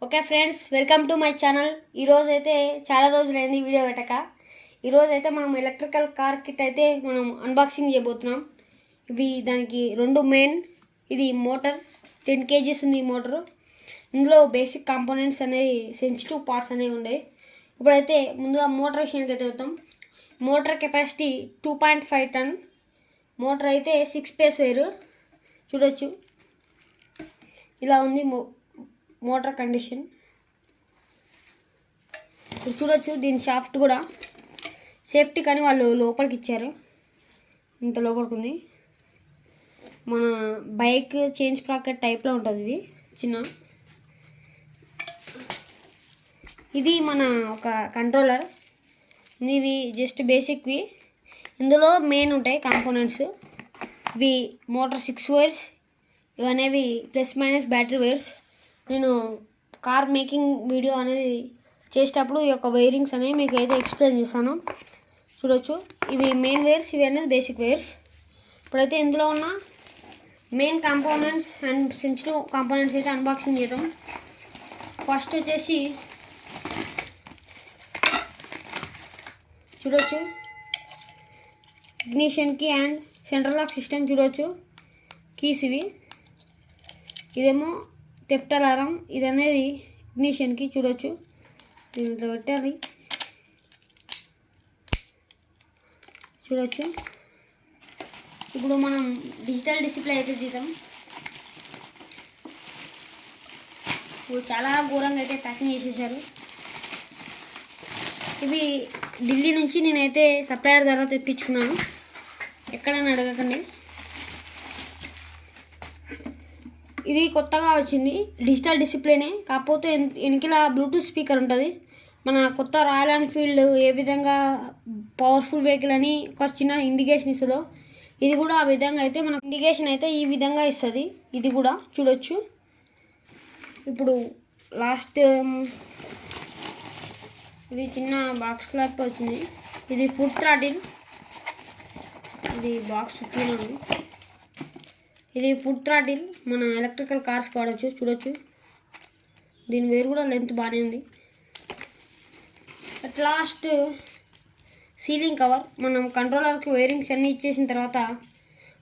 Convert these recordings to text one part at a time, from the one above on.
Okay friends, welcome to my channel. ఈరోజు అయితే చాలా రోజులైంది వీడియో పెట్టక. ఈరోజు అయితే మనం ఎలక్ట్రికల్ కార్ కిట్ అయితే మనం అన్బాక్సింగ్ చేయబోతున్నాం. ఇవి దానికి రెండు మెయిన్, ఇది మోటార్ 10 kgs ఉంది ఈ మోటారు. ఇందులో బేసిక్ కాంపోనెంట్స్ అనేవి, సెన్సిటివ్ పార్ట్స్ అనేవి ఉన్నాయి. ఇప్పుడైతే ముందుగా మోటార్ విషయానికి అయితే వద్దాం. Motor capacity 2.5 ton. మోటార్ అయితే 6 phase వైరు చూడొచ్చు. ఇలా ఉంది మోటార్ కండిషన్ చూడొచ్చు. దీని షాఫ్ట్ కూడా సేఫ్టీ కానీ వాళ్ళు లోపలికి ఇచ్చారు, ఇంత లోపలికి ఉంది. మన బైక్ చైన్ స్ప్రాకెట్ టైప్లో ఉంటుంది ఇది చిన్న. ఇది మన ఒక కంట్రోలర్. ఇవి జస్ట్ బేసిక్వి. ఇందులో మెయిన్ ఉంటాయి కాంపోనెంట్స్. ఇవి మోటార్ 6 వైర్స్, ఇవనేవి ప్లస్ మైనస్ బ్యాటరీ వైర్స్. నేను కార్ మేకింగ్ వీడియో అనేది చేసేటప్పుడు ఈ యొక్క వైరింగ్స్ అనేవి మీకు అయితే ఎక్స్ప్లెయిన్ చేస్తాను, చూడొచ్చు. ఇవి మెయిన్ వైర్స్, ఇవి అనేది బేసిక్ వైర్స్. ఇప్పుడైతే ఇందులో ఉన్న main components and sensitive components అయితే అన్బాక్సింగ్ చేద్దాం. ఫస్ట్ వచ్చేసి చూడొచ్చు ఇగ్నిషన్కి అండ్ సెంట్రల్ లాక్ సిస్టమ్ చూడొచ్చు. కీస్ ఇవి. ఇదేమో థెఫ్ట్ అలారం. ఇది అనేది ఇగ్నిషన్కి చూడొచ్చు. దీంట్లో పెట్టాలి చూడొచ్చు. ఇప్పుడు మనం డిజిటల్ డిస్ప్లే అయితే తీద్దాం. ఇప్పుడు చాలా ఘోరంగా అయితే ప్యాకింగ్ చేసేసారు. ఇవి ఢిల్లీ నుంచి నేనైతే సప్లయర్ ద్వారా తెప్పించుకున్నాను, ఎక్కడైనా అడగకండి. ఇది కొత్తగా వచ్చింది, డిజిటల్ డిస్ప్లేనే. కాకపోతే వెనకల బ్లూటూత్ స్పీకర్ ఉంటుంది. మన కొత్త రాయల్ ఎన్ఫీల్డ్ ఏ విధంగా పవర్ఫుల్ వెహికల్ అని ఒక చిన్న ఇండికేషన్ ఇస్తుందో, ఇది కూడా ఆ విధంగా అయితే మనకు ఇండికేషన్ అయితే ఈ విధంగా ఇస్తుంది. ఇది కూడా చూడొచ్చు. ఇప్పుడు లాస్ట్ ఇది చిన్న బాక్స్ క్లాత్ వచ్చింది. ఇది ఫుడ్ థ్రాటిల్. ఇది బాక్స్ ఉంది. ఇది ఫుడ్ థ్రాటిల్, మన ఎలక్ట్రికల్ కార్స్ వాడచ్చు చూడొచ్చు. దీని వేరు కూడా లెంత్ బాగానే ఉంది. At last ceiling cover. మనం కంట్రోలర్కి వైరింగ్స్ అన్నీ ఇచ్చేసిన తర్వాత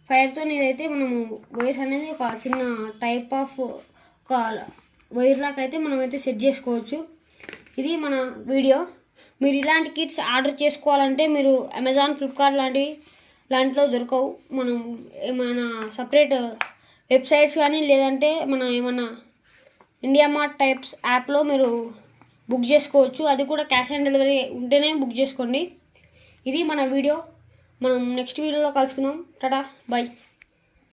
ఫైర్తో ఇదైతే మనము వైర్స్ అనేది ఒక చిన్న టైప్ ఆఫ్ ఒక వైర్ లాగా అయితే మనమైతే సెట్ చేసుకోవచ్చు. ఇది మన వీడియో. మీరు ఇలాంటి కిట్స్ ఆర్డర్ చేసుకోవాలంటే మీరు అమెజాన్, ఫ్లిప్కార్ట్ లాంటిలో దొరకవు. మనం ఏమైనా సపరేట్ వెబ్సైట్స్ కానీ లేదంటే మన ఏమన్నా ఇండియా మార్ట్ టైప్స్ యాప్లో మీరు బుక్ చేసుకోవచ్చు. అది కూడా క్యాష్ ఆన్ డెలివరీ ఉంటేనే బుక్ చేసుకోండి. ఇది మన వీడియో. మనం నెక్స్ట్ వీడియోలో కలుసుకుందాం. టాటా, బాయ్.